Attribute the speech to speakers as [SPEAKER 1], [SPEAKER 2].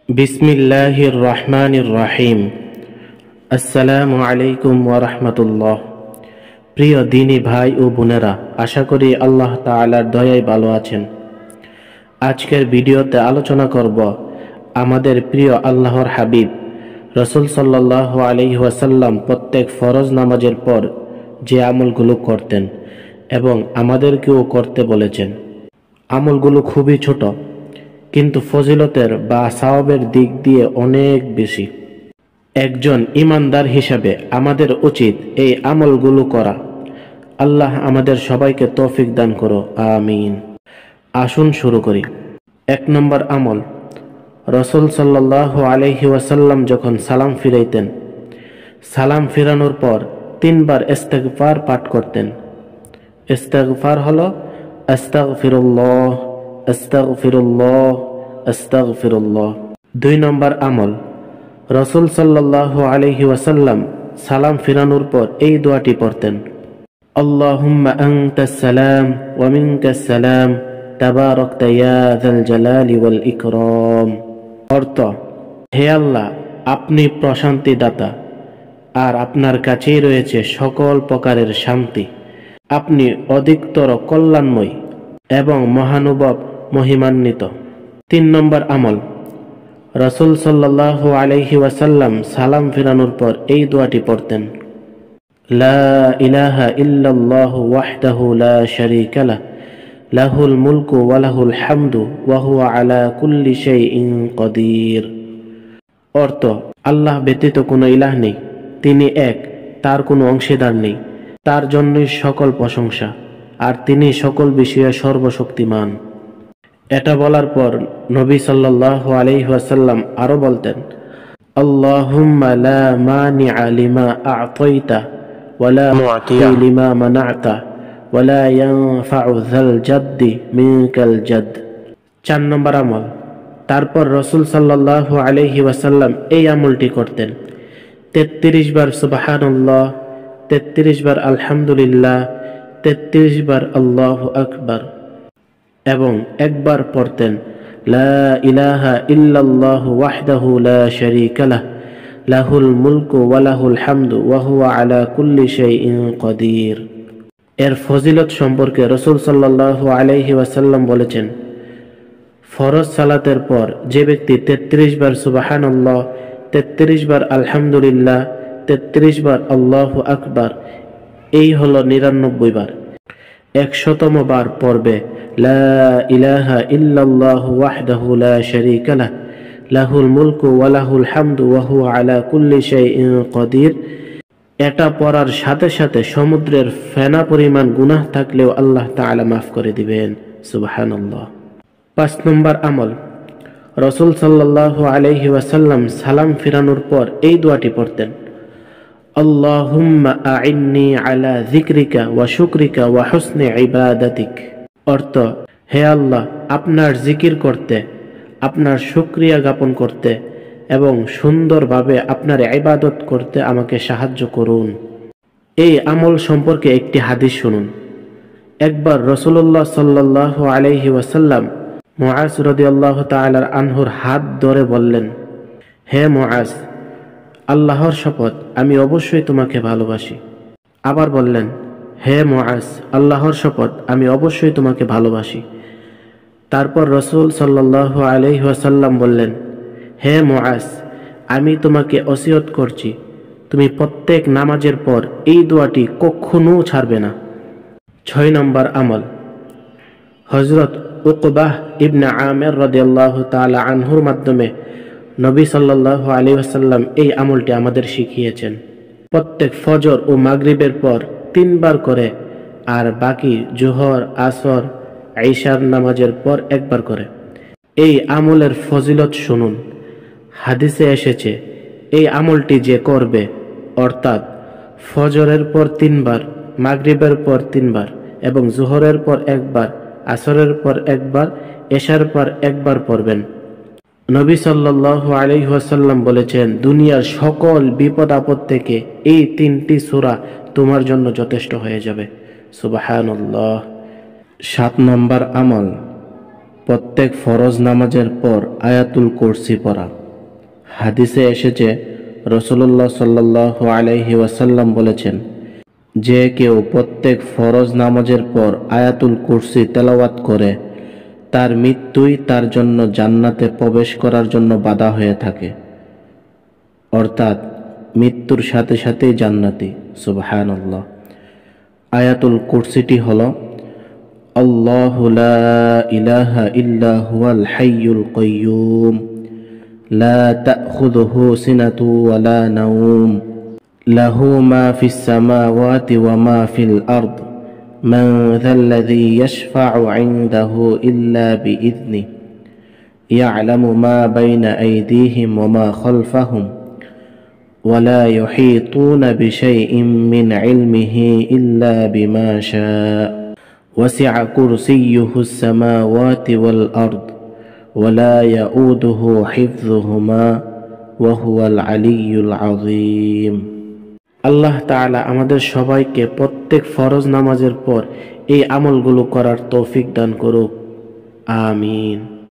[SPEAKER 1] বিসমিল্লাহির রহমানির রহিম। আসসালামু আলাইকুম ওয়া রাহমাতুল্লাহ। প্রিয় দিনী ভাই ও বোনেরা, আশা করি আল্লাহ তাআলার দয়ায় ভালো আছেন। আজকের ভিডিওতে আলোচনা করব আমাদের প্রিয় আল্লাহর হাবিব রাসূল সাল্লাল্লাহু আলাইহি ওয়াসাল্লাম প্রত্যেক ফরজ নামাজের পর যে আমলগুলো করতেন এবং আমাদেরকেও করতে বলেছেন। আমলগুলো খুবই ছোট, কিন্তু ফজিলতের বা সওয়াবের দিক দিয়ে অনেক বেশি। একজন ঈমানদার হিসাবে আমাদের উচিত এই আমলগুলো করা। আল্লাহ আমাদের সবাইকে তৌফিক দান করো, আমিন। আসুন শুরু করি। 1 নম্বর আমল, রাসূল সাল্লাল্লাহু আলাইহি ওয়াসাল্লাম যখন সালাম ফিরাইতেন, সালাম ফিরানোর পর 3 বার ইস্তিগফার পাঠ করতেন। ইস্তিগফার হলো আস্তাগফিরুল্লাহ, আস্তাগফিরুল্লাহ, আস্তাগফিরুল্লাহ। 2 নম্বর আমল, রাসূল সাল্লাল্লাহু আলাইহি ওয়াসাল্লাম সালাম ফিরানোর পর এই দোয়াটি পড়তেন, আল্লাহুম্মা আনতাস সালাম ওয়া মিনকাস সালাম তাবারাকতা ইয়া যাল জালালি ওয়াল ইকরাম। অর্থ, হে আল্লাহ, আপনি প্রশান্তি দাতা আর আপনার কাছেই রয়েছে সকল প্রকারের শান্তি। আপনি অধিকতর কল্যাণময় এবং মহানুভব, মহিমান্বিত। 3 নম্বর আমল, রাসূল সাল্লাল্লাহু আলাইহি ওয়াসাল্লাম সালাম ফিরানোর পর এই দোয়াটি পড়তেন, লা ইলাহা ইল্লাল্লাহু ওয়াহদাহু লা শারীকা লাহ, লাহুল মুলকু ওয়া লাহুল হামদু ওয়া হুয়া আলা কুল্লি শাইইন কাদির। অর্থ, আল্লাহ ব্যতীত কোনো ইলাহ নেই, তিনি এক, তার কোনো অংশীদার নেই, তার জন্যই সকল প্রশংসা, আর তিনি সকল বিষয়ে সর্বশক্তিমান। এটা বলার পর নবী সাল্লাল্লাহু আলাইহি ওয়াসাল্লাম আরো বলতেন, আল্লাহুম্মা লা মানিআ লিমা আ'তাইতা ওয়া লা মু'তিয়া লিমা মানা'তা ওয়া লা ইয়ানফা'ু যাল জাদ্দি মিনকাল জাদ। 4 নম্বর আমল, তারপর রাসূল সাল্লাল্লাহু আলাইহি ওয়াসাল্লাম এই আমলটি করতেন, 33 বার সুবহানাল্লাহ, 33 বার আলহামদুলিল্লাহ, 33 বার আল্লাহু আকবার, এবং একবার পড়তেন, লা ইলাহা ইল্লাল্লাহু ওয়াহদাহু লা শারীকা লাহ, লাহুল মুলকু ওয়া লাহুল হামদু ওয়া হুয়া আলা কুল্লি শাইইন কাদির। এর ফজিলত সম্পর্কে রাসূল সাল্লাল্লাহু আলাইহি ওয়াসাল্লাম বলেছেন, ফরজ সালাতের পর যে ব্যক্তি 33 বার সুবহানাল্লাহ, 33 বার আলহামদুলিল্লাহ, 33 বার আল্লাহু আকবার, এই হলো 99 বার, 100তম বার পড়বে লা ইলাহা ইল্লাল্লাহু ওয়াহদাহু লা শারীকা লাহ, লাহুল মুলকু ওয়া লাহুল হামদু ওয়া হুয়া আলা কুল্লি শাইইন কাদির। এটা পড়ার সাথে সাথে সমুদ্রের ফেনা পরিমাণ গুনাহ থাকলেও আল্লাহ তাআলা মাফ করে দিবেন, সুবহানাল্লাহ। 5 নম্বর আমল, রাসূল সাল্লাল্লাহু আলাইহি ওয়াসাল্লাম সালাম ফিরানোর পর এই দোয়াটি পড়তেন, আল্লাহুম্মা আ'ইন্নি আলা যিকরিকা ওয়া শুকরিকা ওয়া হুসনি ইবাদাতিক। অর্থ, হে আল্লাহ, আপনার জিকির করতে, আপনার শুকরিয়া জ্ঞাপন করতে এবং সুন্দরভাবে আপনার ইবাদত করতে আমাকে সাহায্য করুন। এই আমল সম্পর্কে একটি হাদিস শুনুন। একবার রাসূলুল্লাহ সাল্লাল্লাহু আলাইহি ওয়াসাল্লাম মুআজ রাদিয়াল্লাহু তাআলা আনহুর হাত ধরে বললেন, হে মুআজ, আল্লাহর শপথ, আমি অবশ্যই তোমাকে ভালোবাসি। আবার বললেন, হে মুআজ, আল্লাহর শপথ, আমি অবশ্যই তোমাকে ভালোবাসি। তারপর রাসূল সাল্লাল্লাহু আলাইহি ওয়াসাল্লাম বললেন, হে মুআজ, আমি তোমাকে ওসিয়ত করছি, তুমি প্রত্যেক নামাজের পর এই দোয়াটি কখনো ছাড়বে না। 6 নম্বর আমল, হযরত উকবাহ ইবনে আমির রাদিয়াল্লাহু তাআলা আনহুর মাধ্যমে নবী সাল্লাল্লাহু আলাইহি ওয়াসাল্লাম এই আমলটি আমাদের শিখিয়েছেন। প্রত্যেক ফজর ও মাগরিবের পর 3 বার করে, আর বাকি জোহর, আসর, ঈশার নামাজের পর 1 বার করে। এই আমলের ফজিলত শুনুন। হাদিসে এসেছে, এই আমলটি যে করবে, অর্থাৎ ফজরের পর 3 বার, মাগরিবের পর 3 বার এবং জোহরের পর 1 বার, আসরের পর 1 বার, ঈশার পর 1 বার পড়বেন, নবী সাল্লাল্লাহু আলাইহি ওয়াসাল্লাম বলেছেন, দুনিয়ার সকল বিপদ আপদ থেকে এই 3টি সূরা তোমার জন্য যথেষ্ট হয়ে যাবে, সুবহানাল্লাহ। 7 নম্বর আমল, প্রত্যেক ফরজ নামাজের পর আয়াতুল কুরসি পড়া। হাদিসে এসেছে, রাসূলুল্লাহ সাল্লাল্লাহু আলাইহি ওয়াসাল্লাম বলেছেন, যে কেউ প্রত্যেক ফরজ নামাজের পর আয়াতুল কুরসি তেলাওয়াত করে, তার মৃত্যুই তার জন্য জান্নাতে প্রবেশ করার জন্য বাধা হয়ে থাকে, অর্থাৎ মৃত্যুর সাথে সাথেই জান্নাতি। সুবহানাল্লাহ। আয়াতুল কুরসিটি হলো, আল্লাহু লা ইলাহা ইল্লা হুয়াল হাইয়ুল কাইয়্যুম লা তাখুযুহু সিনাতুন ওয়া লা নাওম লাহু মা ফিস সামাওয়াতি ওয়া মা ফিল আরদ মান যাল্লাযী ইয়াশফা'ু 'ইনদাহু ইল্লা বিইذনিহি ইয়া'লামু মা বাইনা আইদিহিম ওয়া মা খালফাহুম ওয়া লা ইউহীতুনা বিশাইইন মিন 'ইলমিহি ইল্লা বিমা শা'a ওয়াসি'a কুরসিয়্যুহুস সামাওয়াতি ওয়াল আরদ ওয়া লা ইয়াউদুহু হিফযুহুমা ওয়া হুয়াল আলিয়্যুল আযীম। আল্লাহ তাআলা আমাদের সবাইকে প্রত্যেক ফরজ নামাজের পর এই আমলগুলো করার তৌফিক দান করুক। আমিন।